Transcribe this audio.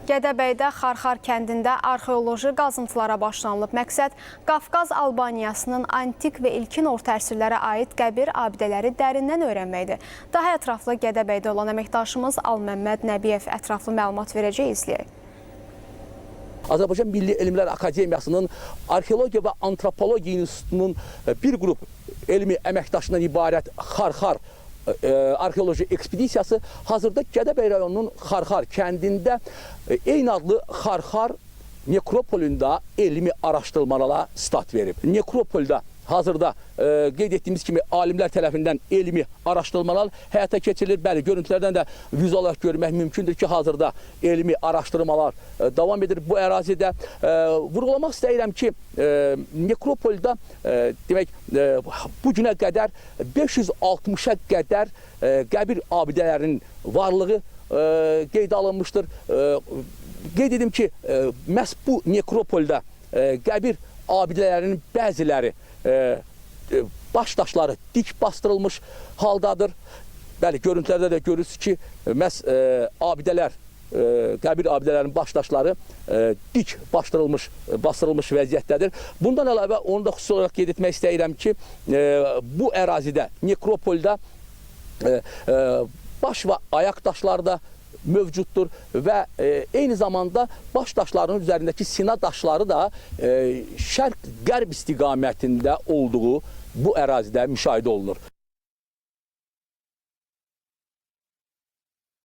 Gədəbəydə Xarxar kəndində arxeoloji qazıntılara başlanılıb. Məqsəd Qafqaz Albaniyasının antik və ilkin orta əsrlərə aid qəbir abidələri dərindən öyrənməkdir. Daha ətraflı Gədəbəydə olan əməkdaşımız Alməmməd Nəbiyev ətraflı məlumat verəcək, izləyək. Azərbaycan Milli Elmlər Akademiyasının Arxeologiya və Antropologiya İnstitutunun bir qrup elmi əməkdaşından ibarət Xarxar arxeoloji ekspedisiyası hazırda Gədəbəy rayonunun Xarxar kəndində eyni adlı Xarxar nekropolunda elmi araşdırmalara start verib. Nekropolda hazırda qeyd etdiyimiz kimi alimlər tərəfindən elmi araşdırmalar həyata keçirilir. Bəli, görüntülərdən də vizual olaraq görmək mümkündür ki, hazırda elmi araşdırmalar davam edir bu ərazidə. Vurğulamaq istəyirəm ki, nekropolda demək bu günə qədər 560-a qədər qəbir abidələrinin varlığı qeydə alınmışdır. Qeyd edim ki, məhz bu nekropolda qəbir abidələrinin bəziləri baş daşları dik bastırılmış haldadır. Bəli, görüntülərdə də görürsünüz ki, məhz abidələr, qəbir abidələrinin baş daşları dik bastırılmış vəziyyətdədir. Bundan əlavə onu da xüsusi olaraq qeyd etmək istəyirəm ki, bu ərazidə, nekropolda baş və ayaq daşları da mövcuddur və eyni zamanda baş daşlarının üzərindəki sina daşları da şərq-qərb istiqamətində olduğu bu ərazidə müşahidə olunur.